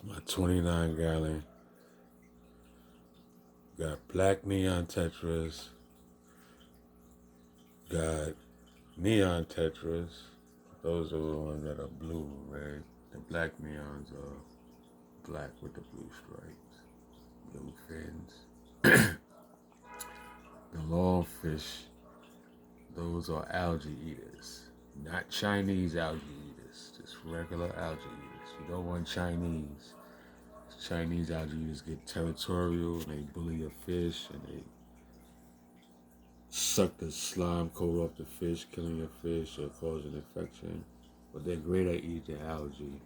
My 29 gallon. Got black neon tetras. Got neon tetras. Those are the ones that are blue and red. The black neons are black with the blue stripes, blue fins. The long fish, those are algae eaters. Not Chinese algae eaters, just regular algae eaters. You don't want Chinese. Chinese algae eaters get territorial and they bully your fish and they suck the slime coat off the fish, killing your fish or causing infection. But they're great at eating algae.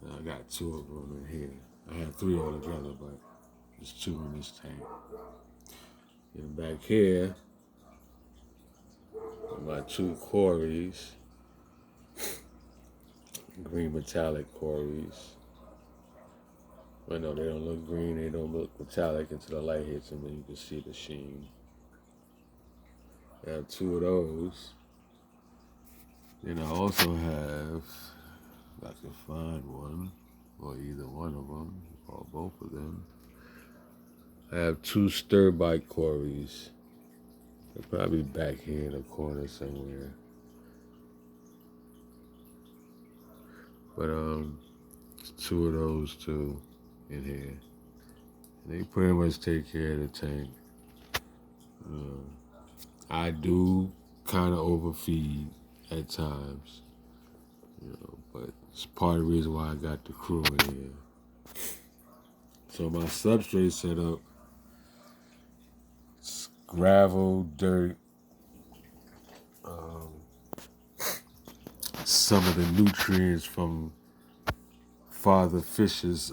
And I got 2 of them in here. I had 3 altogether, but there's 2 in this tank. And back here, my 2 quarries, green metallic quarries. I know they don't look green, they don't look metallic until the light hits them and you can see the sheen. I have 2 of those. Then I also have, if I can find one, or either one of them, or both of them. I have 2 stir-bite quarries. They're probably back here in the corner somewhere. But 2 of those too in here. And they pretty much take care of the tank. I do kind of overfeed at times, but it's part of the reason why I got the crew in here. So my substrate setup, it's gravel, dirt, some of the nutrients from Father Fish's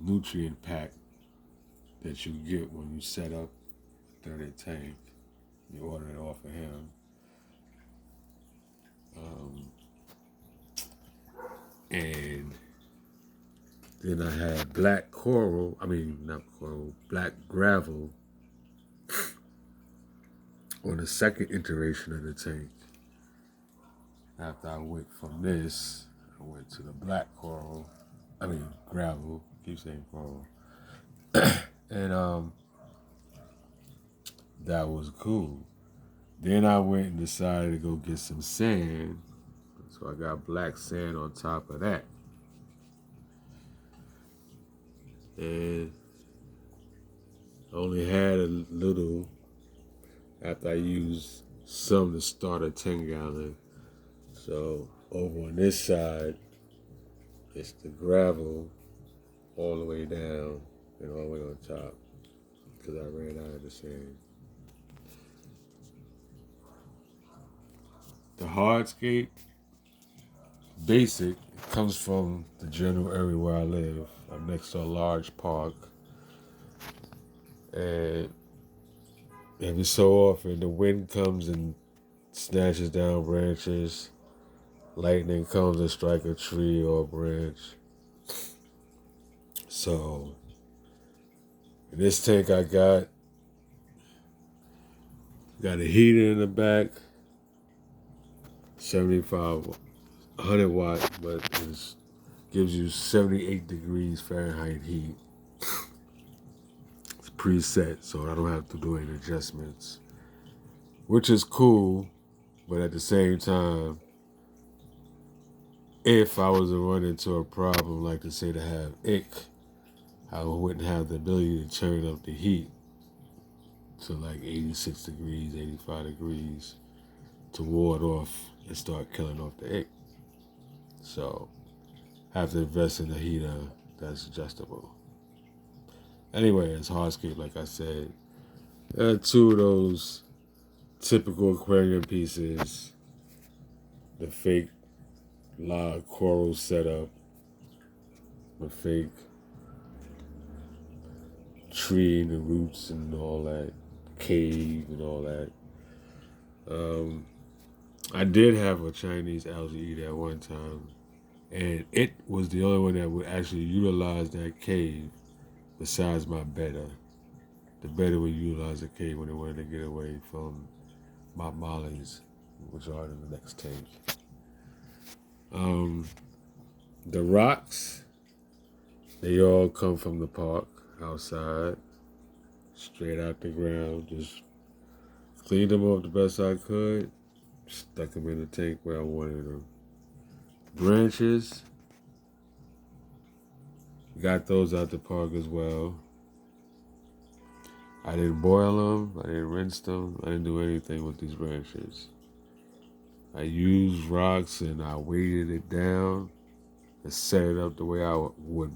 nutrient pack that you get when you set up a 30 tank. You order it off of him. And then I had black gravel on the second iteration of the tank. After I went from this, I went to the gravel, keep saying coral. And that was cool. Then I went and decided to go get some sand. So I got black sand on top of that. And I only had a little after I used some to start a 10 gallon. So over on this side, it's the gravel all the way down and all the way on top because I ran out of the sand. The hardscape, basic, comes from the general area where I live. I'm next to a large park. And every so often, the wind comes and snatches down branches. Lightning comes and strike a tree or a branch. So, in this tank I got a heater in the back, 100 watt, but it gives you 78 degrees Fahrenheit heat. It's preset, so I don't have to do any adjustments, which is cool, but at the same time, if I was to run into a problem, like to say to have ick, I wouldn't have the ability to turn up the heat to like 86 degrees, 85 degrees to ward off and start killing off the ick. So I have to invest in a heater that's adjustable. Anyway, it's hardscape, like I said. I had 2 of those typical aquarium pieces, the fake log coral setup, the fake tree and the roots and all that, cave and all that. I did have a Chinese algae eater at one time, and it was the only one that would actually utilize that cave besides my betta. The betta would utilize the cave when they wanted to get away from my mollies, which are in the next tank. The rocks, They all come from the park outside, straight out the ground. Just cleaned them up the best I could, stuck them in the tank where I wanted them. Branches, got those out the park as well. I didn't boil them, I didn't rinse them, I didn't do anything with these branches. I used rocks and I weighted it down and set it up the way I would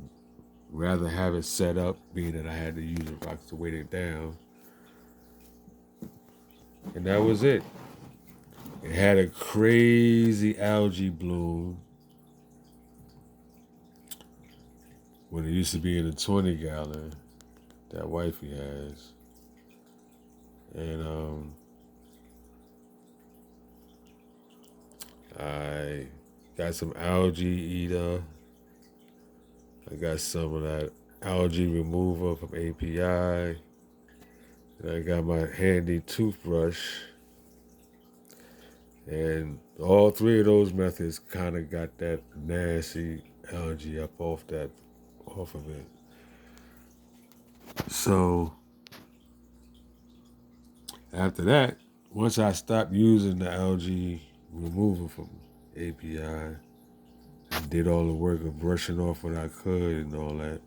rather have it set up, being that I had to use the rocks to weight it down. And that was it. It had a crazy algae bloom when it used to be in a 20 gallon that wifey has. And I got some algae eater. I got some of that algae remover from API. And I got my handy toothbrush. And all three of those methods kind of got that nasty algae up off of it. So after that, once I stopped using the algae remover from API and did all the work of brushing off what I could and all that,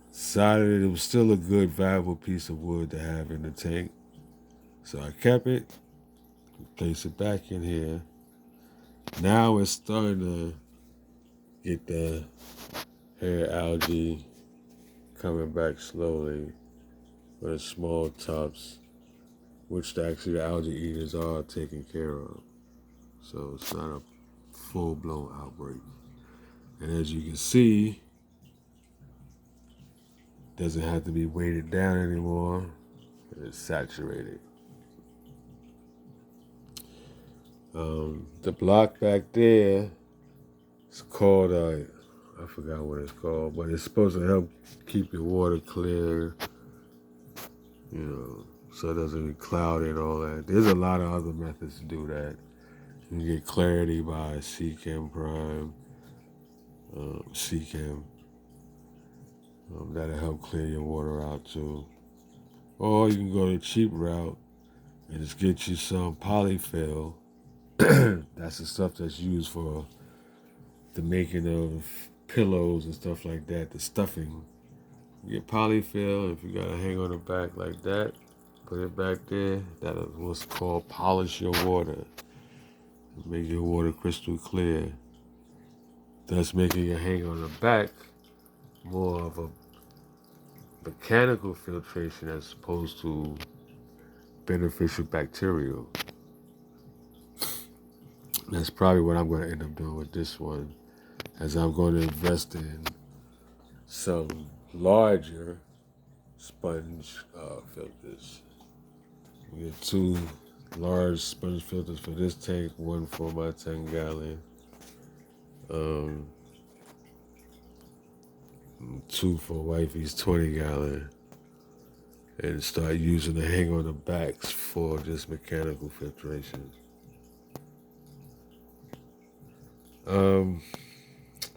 decided it was still a good, valuable piece of wood to have in the tank. So I kept it, placed it back in here. Now it's starting to get the hair algae coming back slowly with the small tops, which actually the algae eaters are taken care of. So it's not a full-blown outbreak. And as you can see, it doesn't have to be weighted down anymore. It's saturated. The block back there is called, I forgot what it's called, but it's supposed to help keep your water clear, so it doesn't cloud it and all that. There's a lot of other methods to do that. You can get clarity by Seachem Prime, Seachem. That'll help clear your water out too. Or you can go the cheap route and just get you some polyfill. That's the stuff that's used for the making of pillows and stuff like that, the stuffing. You get polyfill, if you got to hang on the back like that, put it back there. That is what's called polish your water. Make your water crystal clear. Thus making it hang on the back more of a mechanical filtration as opposed to beneficial bacterial. That's probably what I'm going to end up doing with this one, as I'm going to invest in some larger sponge filters. We get 2 large sponge filters for this tank, 1 for my 10 gallon, 2 for wifey's 20 gallon, and start using the hang on the backs for just mechanical filtration.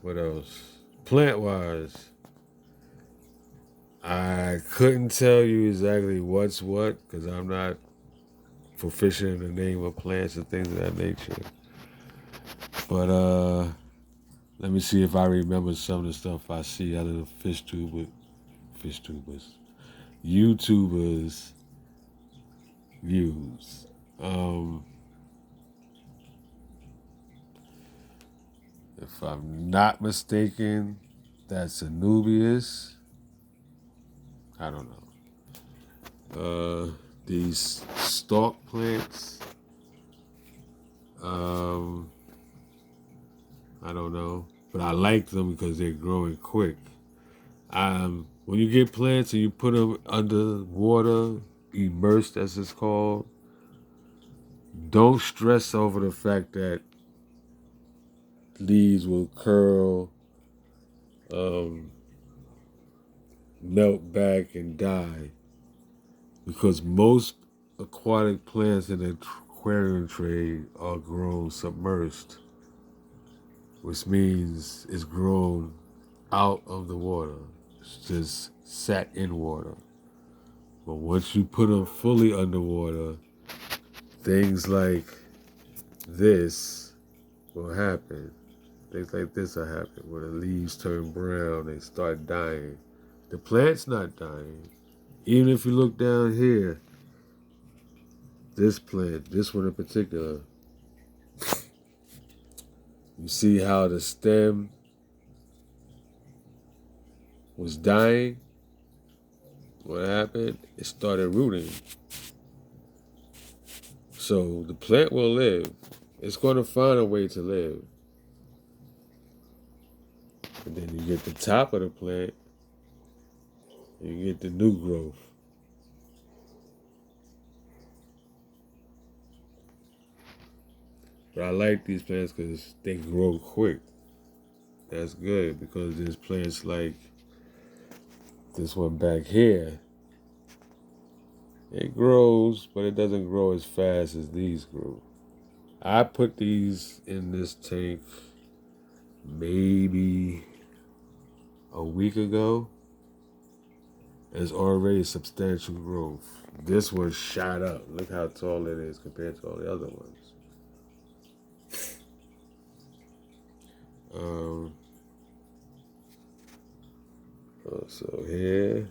What else? Plant-wise, I couldn't tell you exactly what's what because I'm not proficient in the name of plants and things of that nature. But let me see if I remember some of the stuff I see out of the YouTubers use. If I'm not mistaken, that's Anubias. I don't know. These stalk plants. I don't know. But I like them because they're growing quick. When you get plants and you put them under water, immersed as it's called, don't stress over the fact that leaves will curl, melt back and die, because most aquatic plants in the aquarium trade are grown submerged, which means it's grown out of the water. It's just sat in water. But once you put them fully underwater, things like this will happen. Things like this will happen. When the leaves turn brown, they start dying. The plant's not dying. Even if you look down here, this plant, this one in particular, you see how the stem was dying? What happened? It started rooting. So the plant will live. It's going to find a way to live. And then you get the top of the plant, and you get the new growth. But I like these plants because they grow quick. That's good because there's plants like this one back here. It grows, but it doesn't grow as fast as these grew. I put these in this tank maybe a week ago. It's already substantial growth. This one shot up. Look how tall it is compared to all the other ones. So here,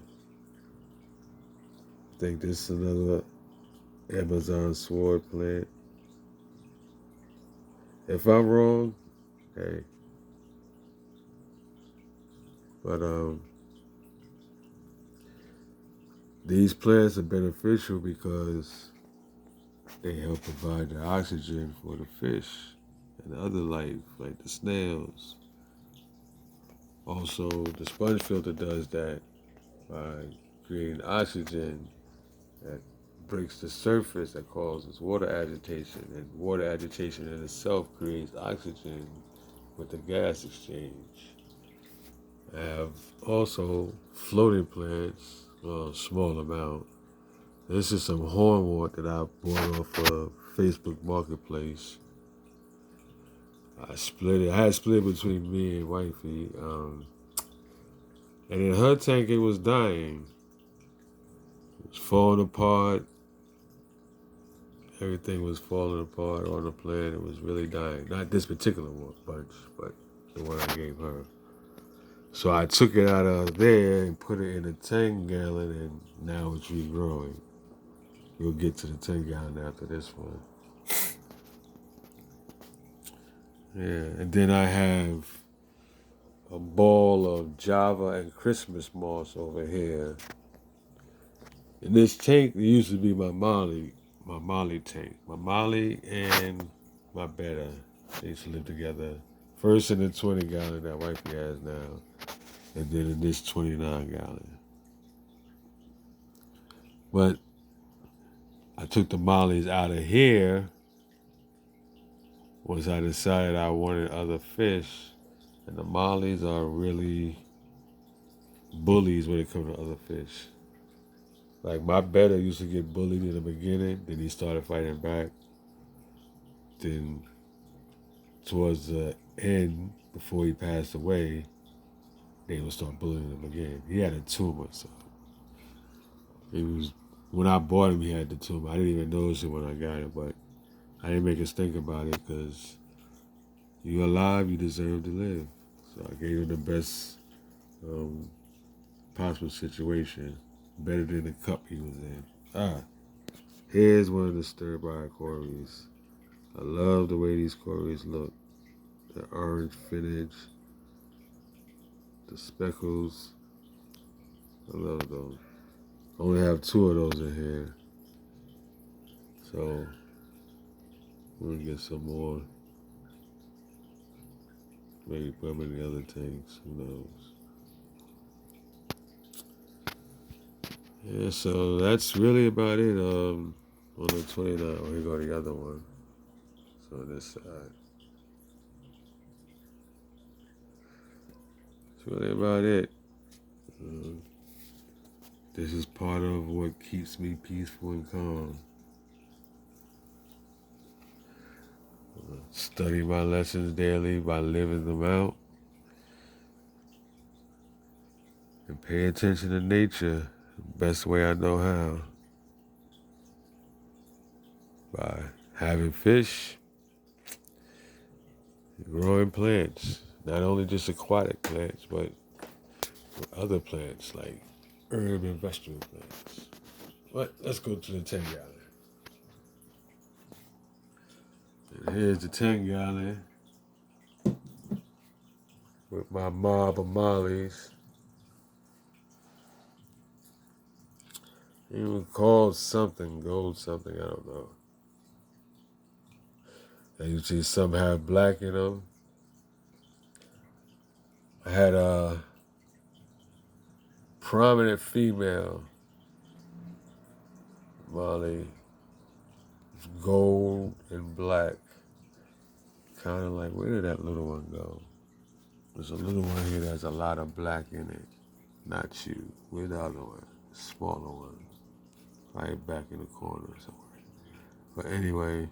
I think this is another Amazon sword plant. If I'm wrong, hey. But these plants are beneficial because they help provide the oxygen for the fish and other life, like the snails. Also, the sponge filter does that by creating oxygen that breaks the surface that causes water agitation. And water agitation in itself creates oxygen with the gas exchange. I have also floating plants, a small amount. This is some hornwort that I bought off of Facebook Marketplace. I split it. I had split between me and wifey. And in her tank, it was dying. It was falling apart. Everything was falling apart on the plant. It was really dying. Not this particular one bunch, but the one I gave her. So I took it out of there and put it in a 10-gallon, and now it's regrowing. We'll get to the 10-gallon after this one. Yeah, and then I have a ball of Java and Christmas moss over here. In this tank, it used to be my Molly tank. My Molly and my Betta, they used to live together. First in the 20-gallon that wifey has now, and then in this 29-gallon. But I took the mollies out of here once I decided I wanted other fish. And the mollies are really bullies when it comes to other fish. Like my Betta used to get bullied in the beginning, then he started fighting back. Then towards the end, before he passed away, they would start bullying him again. He had a tumor, so it was when I bought him, he had the tumor. I didn't even notice it when I got it, but I didn't make us think about it because you're alive, you deserve to live. So I gave him the best possible situation, better than the cup he was in. Here's one of the stir-fry cories. I love the way these cories look. The orange finish, the speckles. I love those. I only have 2 of those in here. So we'll get some more. Maybe put them in the other tanks. Who knows? Yeah, so that's really about it. On the 29. Oh, here go the other one. So this side. That's really about it. This is part of what keeps me peaceful and calm. Study my lessons daily by living them out. and pay attention to nature the best way I know how. By having fish, growing plants, not only just aquatic plants, but other plants like herb and vegetable plants. But let's go to the 10-gallon. And here's the 10-gallon with my mob of mollies. It was called something, gold something, I don't know. And you see some have black in them. I had a prominent female molly, gold and black. Kind of like, where did that little one go? There's a little one here that has a lot of black in it. Not you. Where's the other one? The smaller one. Right back in the corner somewhere. But anyway,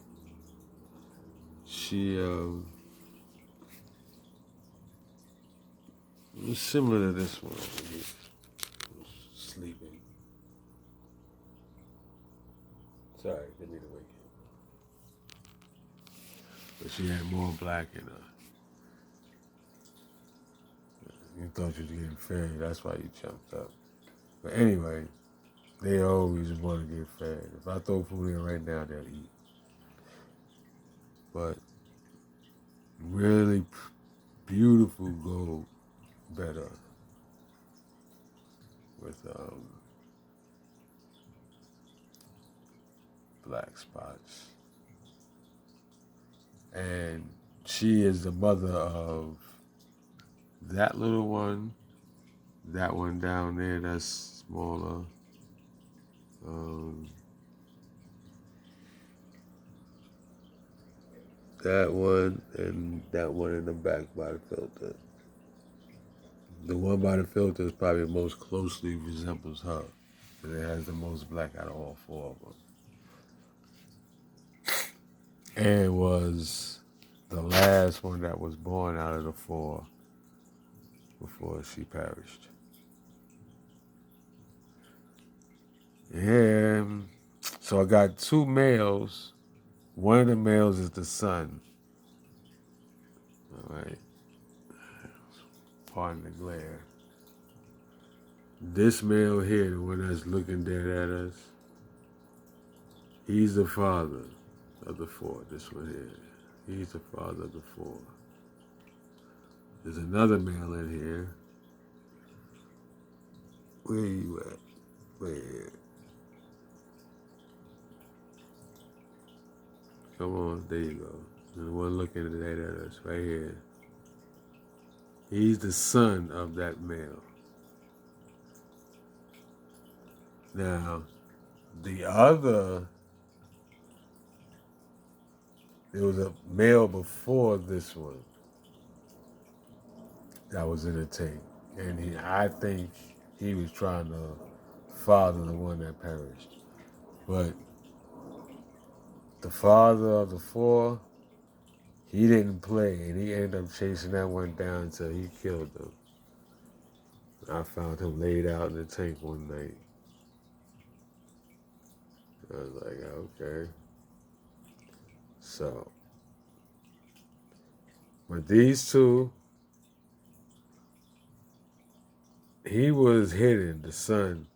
she was similar to this one. He was sleeping. Sorry, didn't mean to wake you. But she had more black in her. You thought you was getting fed, that's why you jumped up. But anyway, they always want to get fed. If I throw food in right now, they'll eat. But really beautiful gold better with black spots. And she is the mother of that little one, that one down there that's smaller. That one and that one in the back by the filter. The one by the filter is probably most closely resembles her. And it has the most black out of all four of them. And was the last one that was born out of the four before she perished. And so I got two males. One of the males is the son. All right. Pardon the glare. This male here, the one that's looking dead at us, he's the father of the four. This one here. He's the father of the four. There's another male in here. Where you at? Where? Come on, there you go. The one looking dead at us, right here. He's the son of that male. Now, the other, there was a male before this one that was in a tank. And I think he was trying to father the one that perished. But the father of the four, he didn't play, and he ended up chasing that one down until he killed them. I found him laid out in the tank one night. I was like, okay. So, but these two, he was hidden, the son.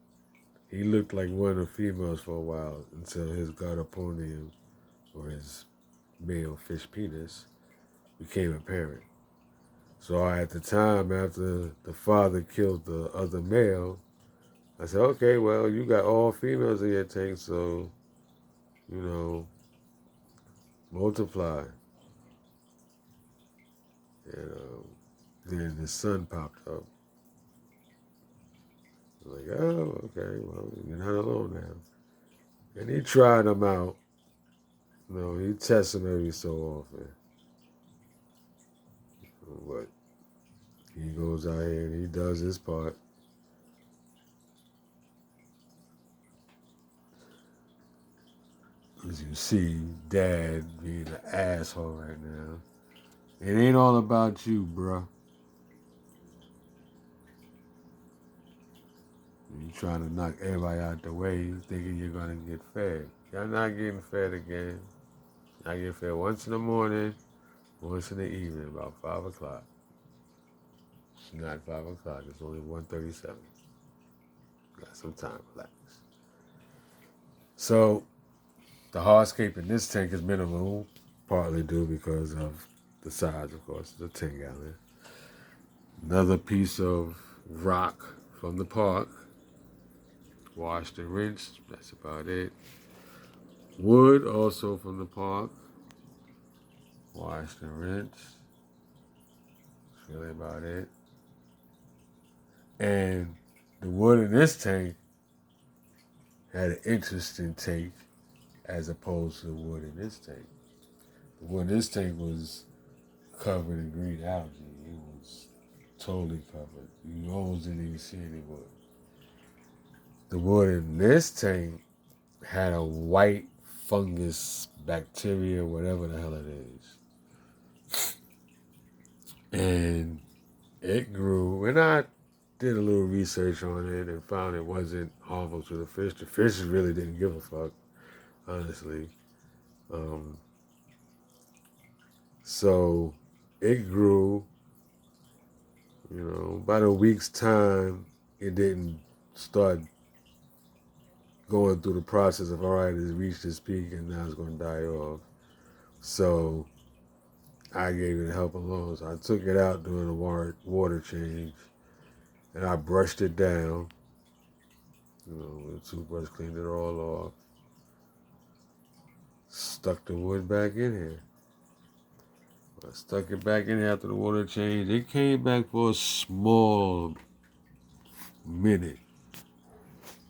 He looked like one of the females for a while until his gardoponium, or his male fish penis, became apparent. So at the time, after the father killed the other male, I said, okay, well, you got all females in your tank, so, multiply. And then the son popped up. I was like, oh, okay, well, you're not alone now. And he tried them out. He tests them every so often. But he goes out here and he does his part. As you see, Dad being an asshole right now. It ain't all about you, bruh. trying to knock everybody out the way, thinking you're gonna get fed. Y'all not getting fed again. I get fed once in the morning, once in the evening, about 5 o'clock. It's not 5 o'clock, it's only 1:37. Got some time, relax. So, the hardscape in this tank is minimal, partly due because of the size, of course, it's a 10 gallon. Another piece of rock from the park, washed and rinsed, that's about it. Wood also from the park, washed and rinsed, that's really about it. And the wood in this tank had an interesting take as opposed to the wood in this tank. The wood in this tank was covered in green algae. It was totally covered. You almost didn't even see any wood. The wood in this tank had a white fungus, bacteria, whatever the hell it is. And it grew, and I did a little research on it and found it wasn't harmful to the fish. The fish really didn't give a fuck, honestly. So it grew, about a week's time, it didn't start going through the process of, all right, it's reached its peak and now it's going to die off. So I gave it help alone. So I took it out during the water change and I brushed it down. With a toothbrush, cleaned it all off. Stuck the wood back in here. I stuck it back in after the water change. It came back for a small minute.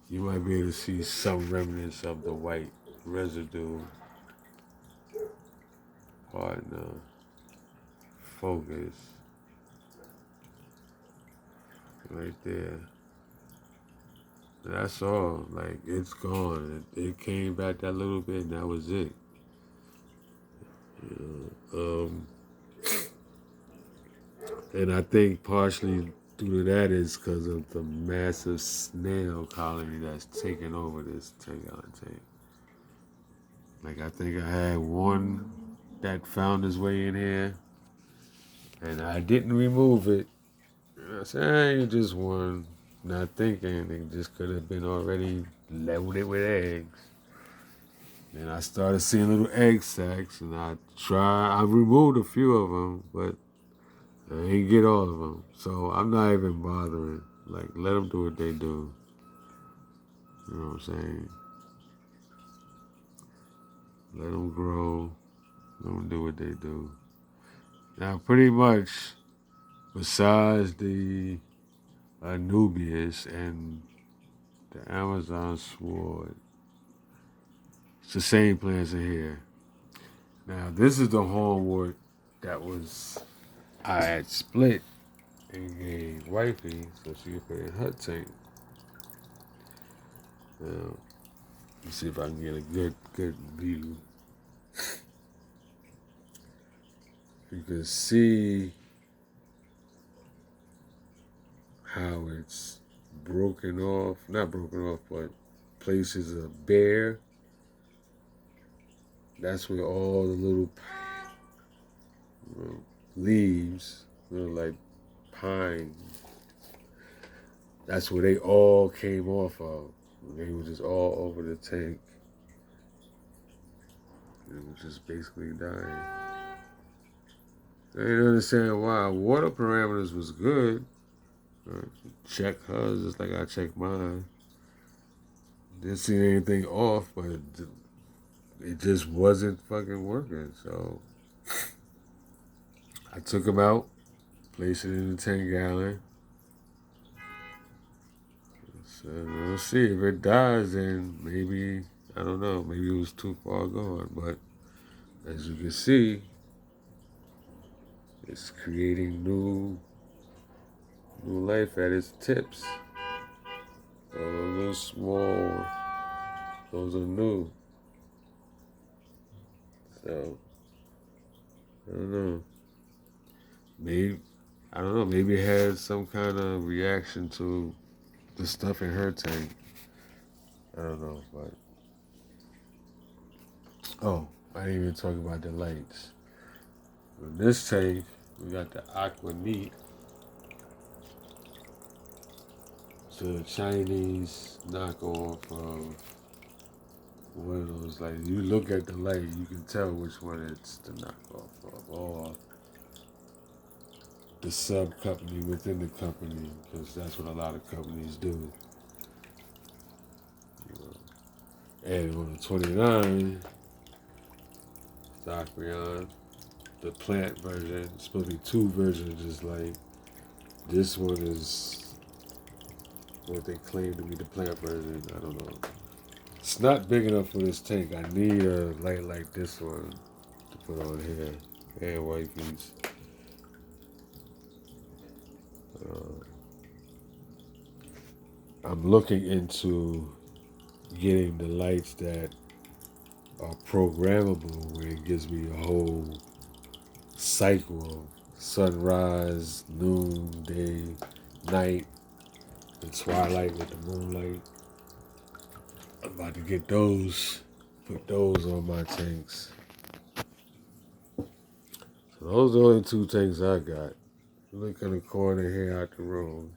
You might be able to see some remnants of the white residue. Partner. Focus. Right there. That's all. Like, it's gone. It came back that little bit and that was it. And I think partially due to that is because of the massive snail colony that's taken over this 10-gallon tank. Like, I think I had one that found its way in here, and I didn't remove it. And I said, I ain't just one. Not thinking it just could have been already loaded with eggs. And I started seeing little egg sacs, and I removed a few of them, but I ain't get all of them. So I'm not even bothering. Like, let them do what they do. You know what I'm saying? Let them grow. Let them do what they do. Now, pretty much, besides the Anubias and the Amazon sword, it's the same plants in here. Now, this is the hornwood that I had split and gave wifey so she could put it in her tank. Now, let's see if I can get a good view. You can see how it's broken off, not broken off, but places are bare. That's where all the little leaves, like pine, that's where they all came off of. They were just all over the tank. It was just basically dying. I didn't understand why. Water parameters was good. Check hers just like I checked mine. Didn't see anything off, but it just wasn't fucking working. So I took them out, placed it in the 10-gallon. So we'll see if it dies. Then maybe, I don't know. Maybe it was too far gone. But as you can see, it's creating new life at its tips. So those little small, those are new. So I don't know. Maybe it had some kind of reaction to the stuff in her tank. I don't know, but oh, I didn't even talk about the lights. In this tank, we got the Aqua Neat. It's a Chinese knockoff of one of those. Like you look at the light, you can tell which one it's the knockoff of, or the sub company within the company, because that's what a lot of companies do. You know. And on the 29, Zacrion, the plant version. It's supposed to be two versions, just like this one is what they claim to be the plant version. I don't know. It's not big enough for this tank. I need a light like this one to put on here. And wifey's. I'm looking into getting the lights that are programmable, where it gives me a whole cycle of sunrise, noon, day, night, the twilight with the moonlight. I'm about to get those, put those on my tanks. So those are the only two tanks I got. Look in the corner here out the room.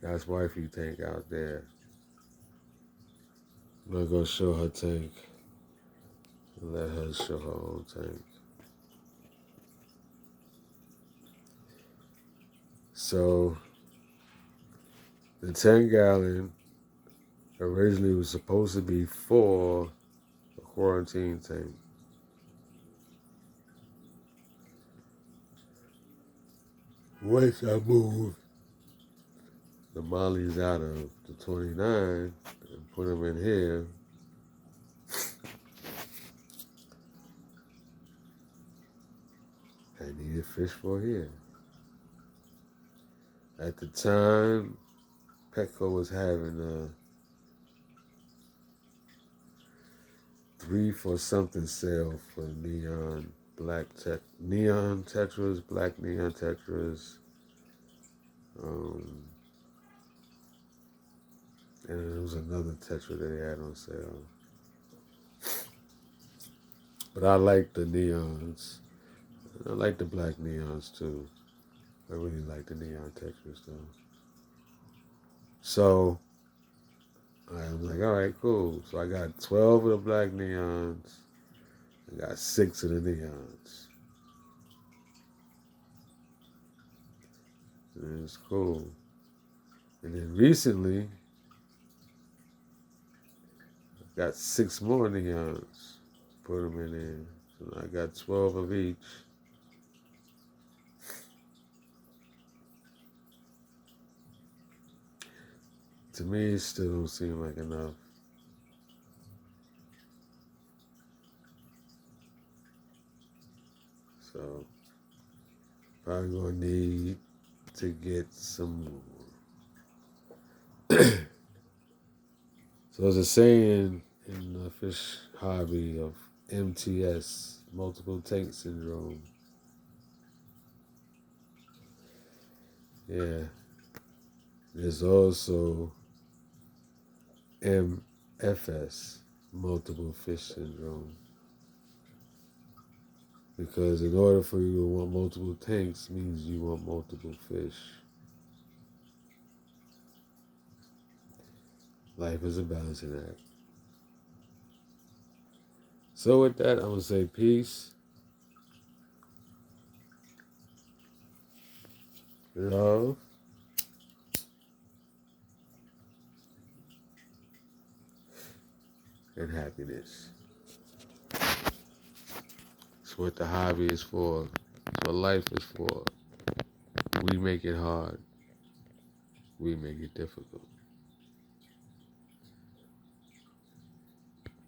That's wifey tank out there. I'm not gonna show her tank. Let her show her own tank. So the 10-gallon originally was supposed to be for a quarantine tank. Once I moved the mollies out of the 29 and put them in here, I needed fish for here. At the time, Petco was having a 3 for something sale for neon tetras, black neon tetras, and there was another tetra that they had on sale. But I like the neons. I like the black neons too. I really like the neon tetras though. So I was like, all right, cool. So I got 12 of the black neons. I got 6 of the neons. And it's cool. And then recently, I got 6 more neons. Put them in there. So I got 12 of each. To me, it still don't seem like enough. So, probably gonna need to get some more. So there's a saying in the fish hobby of MTS, multiple tank syndrome. Yeah. There's also MFS, multiple fish syndrome. Because in order for you to want multiple tanks means you want multiple fish. Life is a balancing act. So with that, I'm going to say peace, love, and happiness. It's what the hobby is for. It's what life is for. We make it hard. We make it difficult.